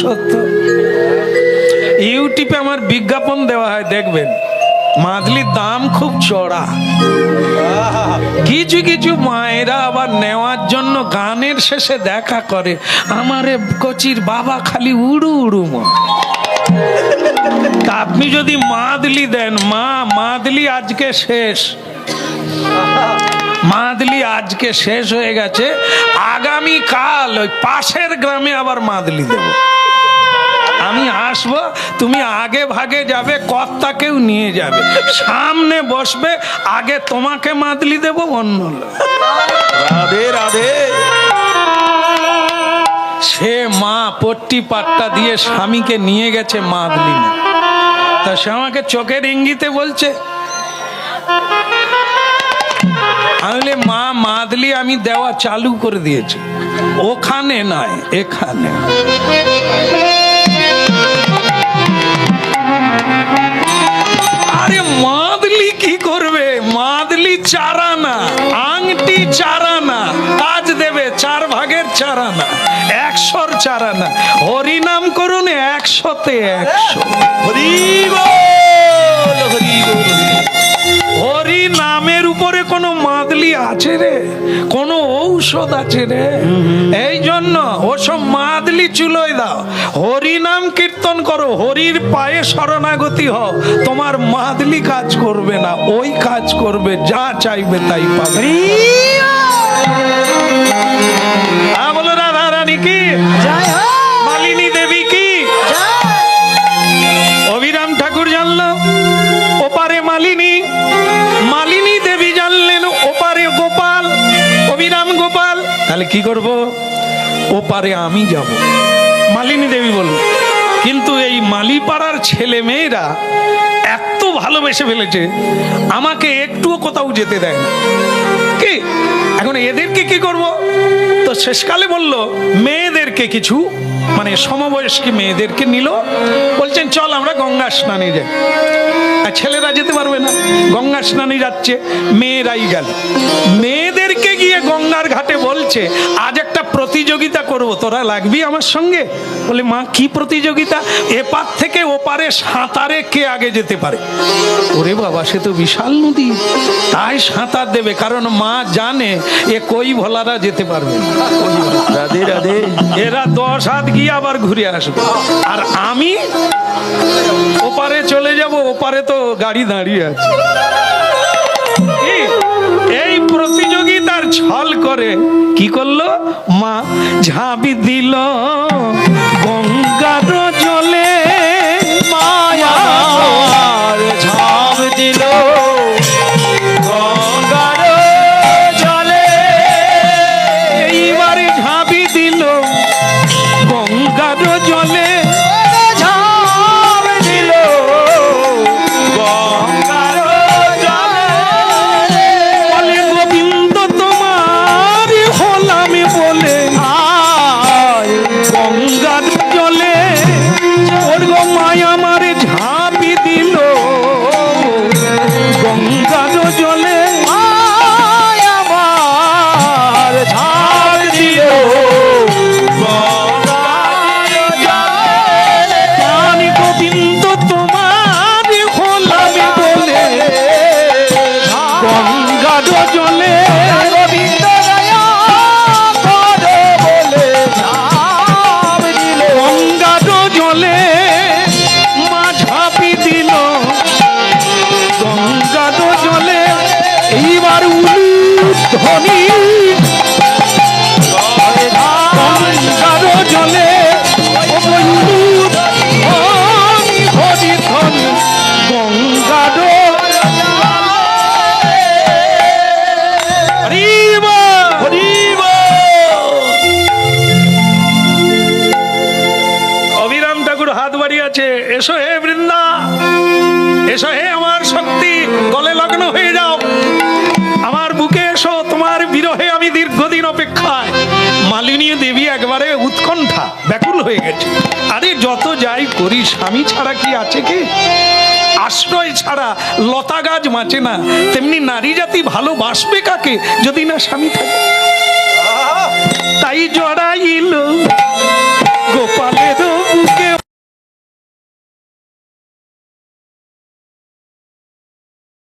সত্য। ইউটিউবে আমার বিজ্ঞাপন দেওয়া হয়, দেখবেন মাদলির দাম খুব চড়া। কিছু কিছু মায়েরা আবার নেওয়ার জন্য গানের শেষে দেখা করে, আমারে কচির বাবা খালি উড়ু উড়ু মা। তা আপনি যদি মাদলি দেন, মা মাদলি আজকে শেষ, মাদলি আজকে শেষ হয়ে গেছে, আগামী কাল ওই পাশের গ্রামে আবার মাদলি দেব, আমি আসবো, তুমি আগে ভাগে যাবে, কর্তাকেও নিয়ে যাবে, সামনে বসবে, আগে তোমাকে মাদলি দেব, অন্য রাধে রাধে। সে মা পট্টি পাট্টা দিয়ে স্বামীকে নিয়ে গেছে মাদলি না, তা সে আমাকে চোখের ইঙ্গিতে বলছে, আমি মা মাদলি আমি দেওয়া চালু করে দিয়েছি, ওখানে নয় এখানে। আরে মাদলি কি করবে, মাদলি চারা না, আংটি চারা না, কাজ দেবে 4 ভাগের চারা না, 100-র চারা না, হরিনাম করুন 100-তে 100। হরি বল হরি বল। হরি নামের উপরে কোনো মাদলি আছে রে, কোনো ঔষধ আছে রে? এই জন্য ওসব মাদলি চুলোয় দাও, হরি নাম কীর্তন করো, হরির পায়ে শরণাগতি হও, তোমার মাদলি কাজ করবে না, ওই কাজ করবে, যা চাইবে তাই পাবে। বলো রাধা রানী কি জয়, মালিনী দেবী কি জয়। অভিরাম ঠাকুর জানলো ওপারে মালিনী, মালিনী দেবী জানলেন ওপারে গোপাল, অভিরাম গোপাল, তাহলে কি করব, ওপারে আমি যাব। মালিনী দেবী বলল, কিন্তু এই মালিপাড়ার ছেলে মেয়েরা এত ভালোবেসে ফেলেছে, আমাকে একটুও কোথাও যেতে দেয় না, কি এখন এদেরকে কি করব? তো শেষকালে বলল মেয়েদেরকে কিছু, মানে সমবয়স্কী মেয়েদেরকে নিল, বলছেন চল আমরা গঙ্গা স্নানে যাই। আর ছেলেরা যেতে পারবে না, গঙ্গা স্নানে যাচ্ছে, মেয়েরাই গেল। মেয়েদেরকে গিয়ে গঙ্গার ঘাটে বলছে আজ একটা প্রতিযোগিতা করব, তোরা লাগবি আমার সঙ্গে? বলে মা কি প্রতিযোগিতা? এপার থেকে ওপারে সাঁতারে কে আগে যেতে পারে। ওরে বাবা, সে তো বিশাল নদী, তাই সাঁতার দেবে, কারণ মা জানে এ কই ভোলারা যেতে পারবে। রাধে রাধে। এরা 10 হাত গিয়ে আবার ঘুরে আসবে, আর আমি ওপারে চলে যাব, ওপারে তো গাড়ি দাঁড়িয়ে আছে। এই প্রতিযোগিতার ছল করে কি করলো, মা ঝাঁপি দিল গঙ্গার জলে, মায়ার ঝাঁপ দিল গঙ্গার জলে, এইবারে ঝাঁপি দিল গঙ্গার জলে, এসো হে বৃন্দা, এসো হে আমার শক্তি, গলে লগ্ন হয়ে যাও, আমার বুকে এসো, তোমার বিরহে আমি দীর্ঘদিন অপেক্ষায়। মালিনী দেবী একবারে উৎকণ্ঠা ব্যাকুল হয়ে গেছে। আরে যত যাই করি, স্বামী ছাড়া কি আছে কি? আশ্রয় ছাড়া লতা গাছ বাঁচে না, তেমনি নারী জাতি ভালোবাসবে কাকে যদি না স্বামী থাকে? তাই জড়াইল